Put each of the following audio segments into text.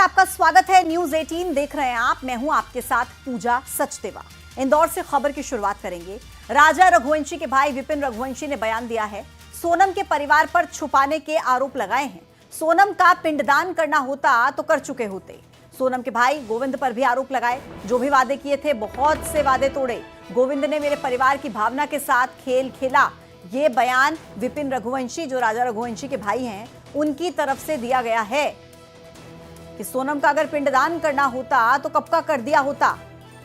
आपका स्वागत है। न्यूज 18 देख रहे हैं आप। मैं हूं आपके साथ पूजा सचदेवा। इंदौर से खबर की शुरुआत करेंगे। राजा रघुवंशी के भाई विपिन रघुवंशी ने बयान दिया है। सोनम के परिवार पर छुपाने के आरोप लगाए हैं। सोनम का पिंडदान करना होता तो कर चुके होते। सोनम के भाई गोविंद पर भी आरोप लगाए। जो भी वादे किए थे बहुत से वादे तोड़े। गोविंद ने मेरे परिवार की भावना के साथ खेल खेला। ये बयान विपिन रघुवंशी जो राजा रघुवंशी के भाई हैं उनकी तरफ से दिया गया है कि सोनम का अगर पिंडदान करना होता तो कब का कर दिया होता।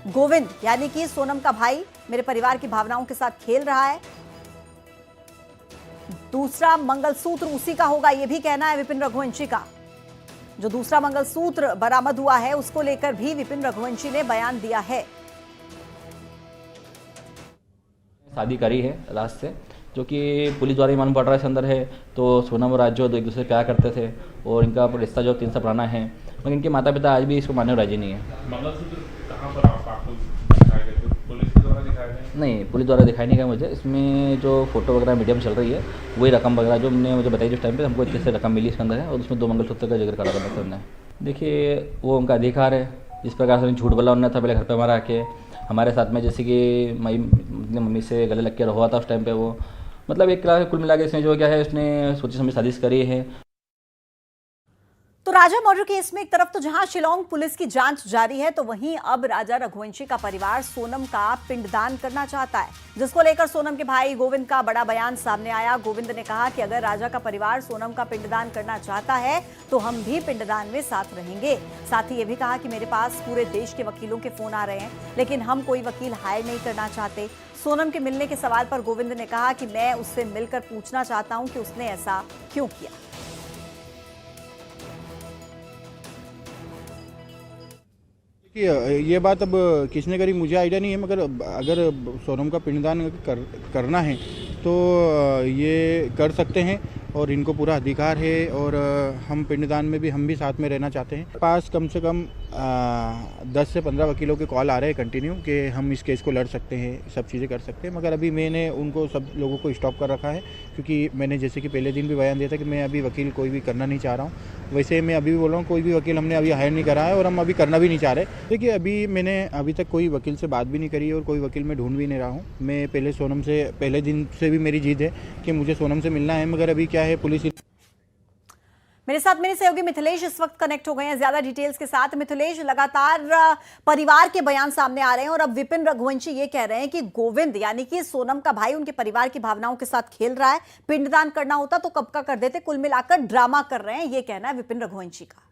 गोविंद यानी कि सोनम का भाई मेरे परिवार की भावनाओं के साथ खेल रहा है। दूसरा मंगलसूत्र उसी का होगा, यह भी कहना है विपिन रघुवंशी का। जो दूसरा मंगलसूत्र बरामद हुआ है उसको लेकर भी विपिन रघुवंशी ने बयान दिया है। शादी करी है राज से, जो कि पुलिस द्वारा मालूम पड़ रहा है इसके अंदर है। तो सोनम और राज जो एक दूसरे से प्यार करते थे और इनका रिश्ता जो 3 साल पुराना है, मगर इनके माता पिता आज भी इसको मानने राजी नहीं है। मंगलसूत्र कहाँ पर आपको दिखाए गए थे? पुलिस के द्वारा दिखाए गए? नहीं, पुलिस द्वारा दिखाई नहीं गया मुझे। इसमें जो फोटो वगैरह मीडिया में चल रही है वही रकम वगैरह जो हमने मुझे बताई जिस टाइम पे, हमको इतने से रकम मिली इसके अंदर है और उसमें 2 मंगलसूत्र का जिक्र करा था सर ने। देखिए, वो उनका अधिकार है। जिस प्रकार से झूठ बोला उन्होंने था पहले घर पे हमारा आके हमारे साथ में, जैसे कि मम्मी से गले लग के हुआ था उस टाइम पे। वो मतलब एक तरह कुल मिला के इसमें जो क्या है उसने सोची समझ साजिश करी है। तो राजा मर्डर केस में एक तरफ तो जहां शिलोंग पुलिस की जांच जारी है, तो वहीं अब राजा रघुवंशी का परिवार सोनम का पिंडदान करना चाहता है, जिसको लेकर सोनम के भाई गोविंद का बड़ा बयान सामने आया। गोविंद ने कहा कि अगर राजा का परिवार सोनम का पिंडदान करना चाहता है तो हम भी पिंडदान में साथ रहेंगे। साथ ही ये भी कहा कि मेरे पास पूरे देश के वकीलों के फोन आ रहे हैं, लेकिन हम कोई वकील हायर नहीं करना चाहते। सोनम के मिलने के सवाल पर गोविंद ने कहा कि मैं उससे मिलकर पूछना चाहता हूं कि उसने ऐसा क्यों किया। ये बात अब किसने करी मुझे आइडिया नहीं है, मगर अगर सोनम का पिंडदान करना है तो ये कर सकते हैं और इनको पूरा अधिकार है। और हम पिंडदान में भी हम भी साथ में रहना चाहते हैं। पास कम से कम 10 से 15 वकीलों के कॉल आ रहे हैं कंटिन्यू कि हम इस केस को लड़ सकते हैं, सब चीज़ें कर सकते हैं। मगर अभी मैंने उनको सब लोगों को स्टॉप कर रखा है, क्योंकि मैंने जैसे कि पहले दिन भी बयान दिया था कि मैं अभी वकील कोई भी करना नहीं चाह रहा हूँ। वैसे मैं अभी भी बोल रहा हूँ, कोई भी वकील हमने अभी हायर नहीं करा है और हम अभी करना भी नहीं चाह रहे। देखिए, अभी मैंने अभी तक कोई वकील से बात भी नहीं करी और कोई वकील मैं ढूंढ भी नहीं रहा हूँ। मैं पहले सोनम से पहले दिन से भी मेरी जिद है कि मुझे सोनम से मिलना है, मगर अभी क्या है पुलिस। मेरे साथ मेरे सहयोगी मिथिलेश इस वक्त कनेक्ट हो गए हैं ज्यादा डिटेल्स के साथ। मिथिलेश, लगातार परिवार के बयान सामने आ रहे हैं और अब विपिन रघुवंशी ये कह रहे हैं कि गोविंद यानी कि सोनम का भाई उनके परिवार की भावनाओं के साथ खेल रहा है। पिंडदान करना होता तो कब का कर देते। कुल मिलाकर ड्रामा कर रहे हैं, ये कहना है विपिन रघुवंशी का।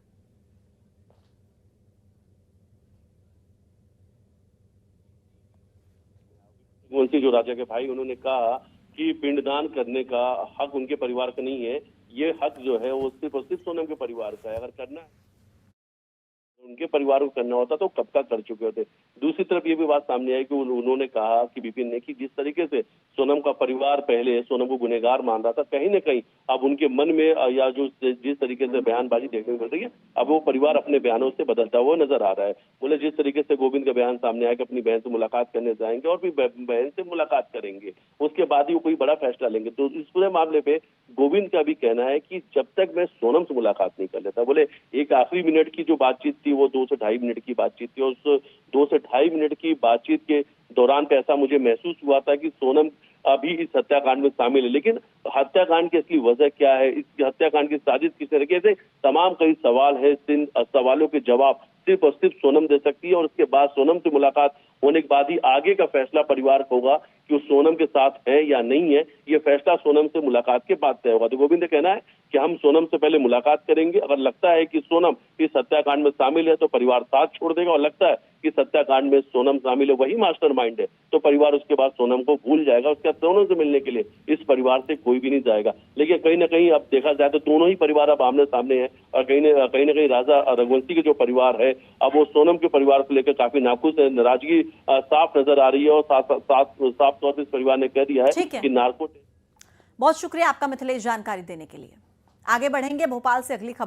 रघुवंशी जो राजा के भाई, उन्होंने कहा कि पिंडदान करने का हक उनके परिवार का नहीं है। ये हक जो है वो सिर्फ और सिर्फ सोनम के परिवार का है। अगर करना उनके परिवार को करना होता तो कब का कर चुके होते। दूसरी तरफ ये भी बात सामने आई कि उन्होंने कहा कि विपिन ने कि जिस तरीके से सोनम का परिवार पहले सोनम को गुनहगार मान रहा था, कहीं ना कहीं अब उनके मन में या जो जिस तरीके से बयानबाजी देखने को मिल रही है, अब वो परिवार अपने बयानों से बदलता हुआ नजर आ रहा है। बोले जिस तरीके से गोविंद का बयान सामने आया कि अपनी बहन से मुलाकात करने जाएंगे और भी बहन से मुलाकात करेंगे, उसके बाद ही वो कोई बड़ा फैसला लेंगे। तो इस पूरे मामले पे गोविंद का भी कहना है कि जब तक मैं सोनम से मुलाकात नहीं कर लेता, बोले एक आखिरी मिनट की जो बातचीत थी वो 2 से ढाई मिनट की बातचीत थी। और उस 2 से ढाई मिनट की बातचीत के दौरान पे ऐसा मुझे महसूस हुआ था कि सोनम अभी इस हत्याकांड में शामिल है। लेकिन हत्याकांड की असली वजह क्या है, इस हत्याकांड की साजिश किस तरीके से, तमाम कई सवाल है। इन सवालों के जवाब सिर्फ और सिर्फ सोनम दे सकती है और उसके बाद सोनम से मुलाकात होने के बाद ही आगे का फैसला परिवार का होगा कि वो सोनम के साथ है या नहीं है। ये फैसला सोनम से मुलाकात के बाद तय होगा। तो गोविंद ने कहना है कि हम सोनम से पहले मुलाकात करेंगे। अगर लगता है कि सोनम इस हत्याकांड में शामिल है तो परिवार साथ छोड़ देगा, और लगता है कि इस हत्याकांड में सोनम शामिल है, वही मास्टरमाइंड है, तो परिवार उसके बाद सोनम को भूल जाएगा। उसके बाद सोनम से मिलने के लिए इस परिवार से कोई भी नहीं जाएगा। लेकिन कहीं ना कहीं अब देखा जाए तो दोनों ही परिवार अब आमने सामने है और कहीं ना कहीं राजा रघुवंशी के जो परिवार है अब वो सोनम के परिवार को लेकर काफी नाखुश है। नाराजगी साफ नजर आ रही है और साफ तौर से इस परिवार ने कह दिया है कि नार्को। बहुत शुक्रिया आपका मिथिलेश जानकारी देने के लिए। आगे बढ़ेंगे भोपाल से अगली खबर।